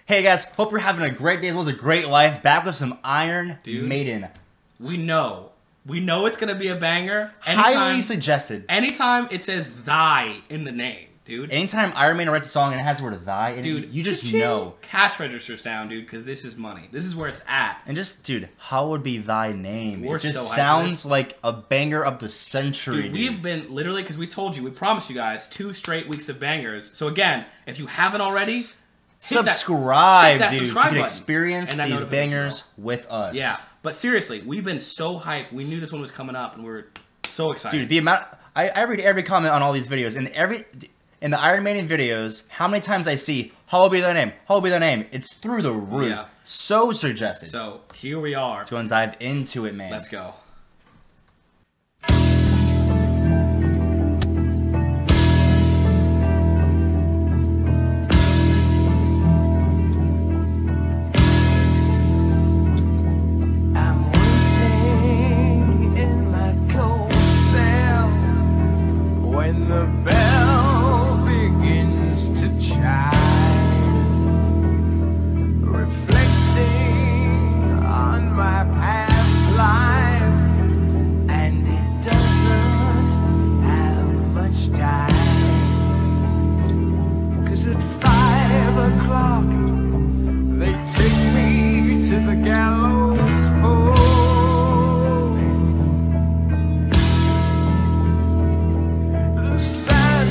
Hey guys, hope you're having a great day as well as a great life. Back with some Iron Maiden. We know it's gonna be a banger. Highly suggested. Anytime it says "thy" in the name, dude. Anytime Iron Maiden writes a song and it has the word "thy" in it, dude, you just know. Cash registers down, dude, because this is money. This is where it's at. And just, dude, how would be thy name? We're it just so sounds like a banger of the century. Dude, we've been literally, because we promised you guys 2 straight weeks of bangers. So again, if you haven't already, subscribe, dude, dude, so you can experience these bangers with us. Yeah, but seriously, we've been so hyped. We knew this one was coming up, and we were so excited. Dude, the amount I read every comment on all these videos, and in the Iron Maiden videos, how many times I see "Hallowed be their name, hallowed be their name." It's through the roof. Yeah. So suggested. So here we are. Let's go and dive into it, man. Let's go. The sun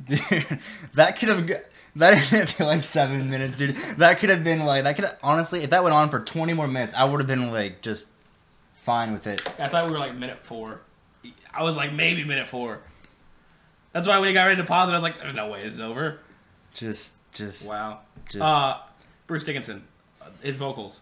Dude, that could have... That didn't feel like 7 minutes, dude. That could have been like... That could have... Honestly, if that went on for 20 more minutes, I would have been like, just fine with it. I thought we were like minute 4. I was like, maybe minute 4. That's why when he got ready to pause it, I was like, there's no way this is over. Just... Wow. Just... Bruce Dickinson. His vocals.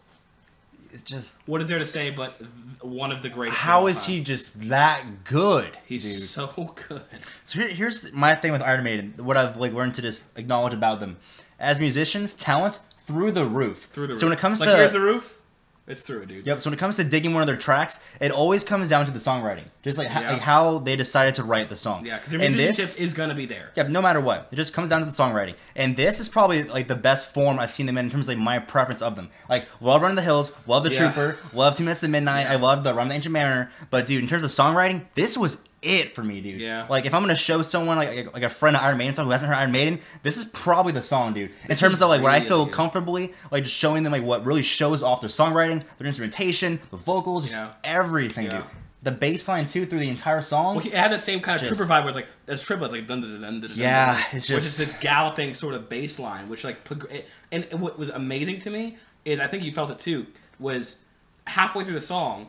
It's just... What is there to say but one of the greatest? How is he just that good? He's dude. so good. So here's my thing with Iron Maiden. What I've like learned to just acknowledge about them as musicians, talent through the roof. Through the roof. So when it comes like, to here's the roof. It's through it, dude. Yep. So when it comes to digging one of their tracks, it always comes down to the songwriting, just like, like how they decided to write the song. Yeah, because their musicianship is gonna be there. Yeah, no matter what, it just comes down to the songwriting. And this is probably like the best form I've seen them in terms of like my preference of them. Like, love Run the Hills, love the Trooper, love 2 Minutes to Midnight. I love the Run the Ancient Mariner. But dude, in terms of songwriting, this was it for me, dude. Yeah. Like, if I'm gonna show someone like a friend of Iron Maiden song who hasn't heard Iron Maiden, this is probably the song, dude. In terms of like what I feel comfortably like just showing them like what really shows off their songwriting, their instrumentation, the vocals, just everything, dude. The bass line too through the entire song. Well, it had that same kind of Trooper vibe where it's like as triplets, like dun dun dun dun. Yeah, it's just which is this galloping sort of bass line, which like and what was amazing to me is I think you felt it too was halfway through the song.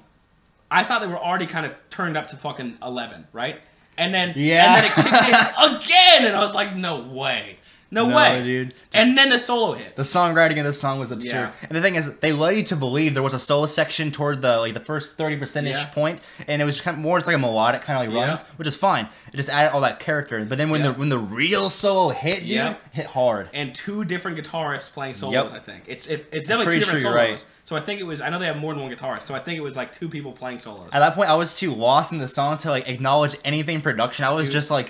I thought they were already kind of turned up to fucking 11, right? And then, and then it kicked in again, and I was like, no way. No way. Dude. And then the solo hit. The songwriting of this song was absurd. Yeah. And the thing is, they led you to believe there was a solo section toward the like the first 30%-ish point, and it was kind of more just like a melodic kind of like runs, which is fine. It just added all that character. But then when the real solo hit, dude, hit hard. And 2 different guitarists playing solos, I think. It's definitely 2 different solos. Right. So I think it was, I know they have more than one guitarist, so I think it was like 2 people playing solos. At that point, I was too lost in the song to like acknowledge anything production. I was just like,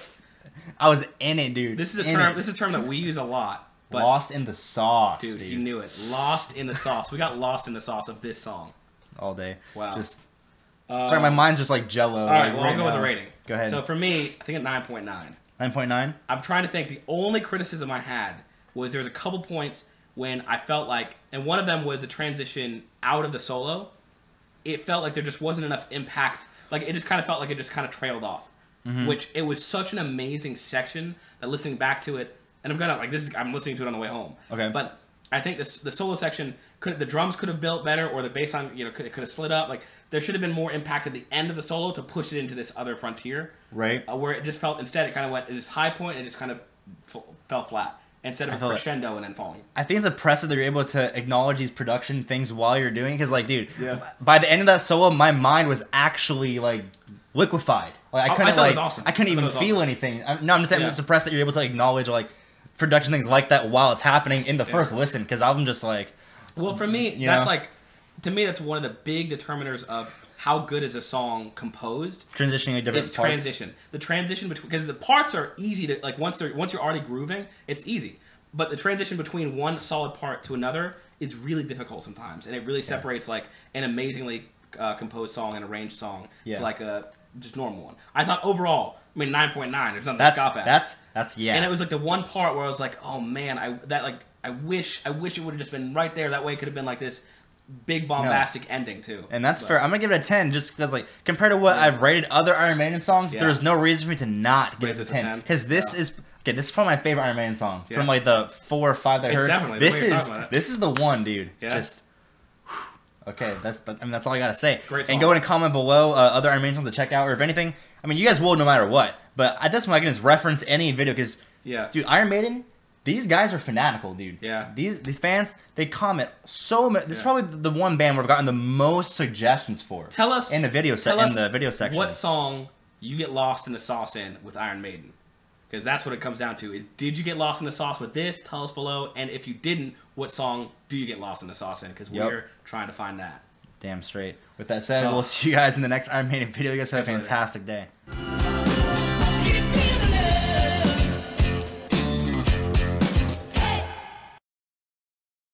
I was in it, dude. This is a term that we use a lot. But lost in the sauce, dude. He knew it. Lost in the sauce. We got lost in the sauce of this song. All day. Wow. Just sorry, my mind's just like jello. All right, well, I'll go with the rating. Go ahead. So for me, I think at 9.9. 9.9? I'm trying to think. The only criticism I had was there was a couple points when I felt like, and one of them was the transition out of the solo. It felt like there just wasn't enough impact. Like, it just kind of felt like it just kind of trailed off. Which, it was such an amazing section that listening back to it, and I'm listening to it on the way home. Okay. But I think the solo section, the drums could have built better, or the bass line, could have slid up. Like, there should have been more impact at the end of the solo to push it into this other frontier. Right. Where it just felt, instead it kind of went, this high point, and it just kind of fell flat. Instead of a crescendo and then falling. I think it's impressive that you're able to acknowledge these production things while you're doing it. Because, like, dude, by the end of that solo, my mind was actually, like, liquefied. Like, I couldn't, it was awesome. I couldn't even feel anything. I'm just saying I'm just impressed that you're able to acknowledge, like, production things like that while it's happening in the first listen. Because I'm just like... Well, for me, that's like... To me, that's one of the big determiners of how good is a song composed. Transitioning different parts. Transition. The transition between... Because the parts are easy to... Like, once you're already grooving, it's easy. But the transition between one solid part to another is really difficult sometimes. And it really separates, like, an amazingly composed song and arranged song to, like, a just normal one. I thought overall... I mean, 9.9. There's nothing to scoff at. That's And it was like the one part where I was like, oh man, I wish it would have just been right there. That way it could have been like this big bombastic ending too. And that's fair. I'm gonna give it a 10 just because, like, compared to what I've rated other Iron Maiden songs, there's no reason for me to not give it a 10. Because this is this is probably my favorite Iron Maiden song from like the 4 or 5 that I heard. Definitely. This is the one, dude. Yeah. Just. Okay, that's all I gotta say. Great song. And go ahead and comment below other Iron Maiden songs to check out, or if anything. I mean, you guys will no matter what. But at this point, I can just reference any video because, dude, Iron Maiden, these guys are fanatical, dude. Yeah. These fans, they comment so much. This is probably the one band we've gotten the most suggestions for. Tell us in the video section. What song you get lost in the sauce in with Iron Maiden? Because that's what it comes down to. Is did you get lost in the sauce with this? Tell us below. And if you didn't, what song do you get lost in the sauce in? Because we're trying to find that. Damn straight. With that said, we'll see you guys in the next Iron Maiden video. You guys have a fantastic day.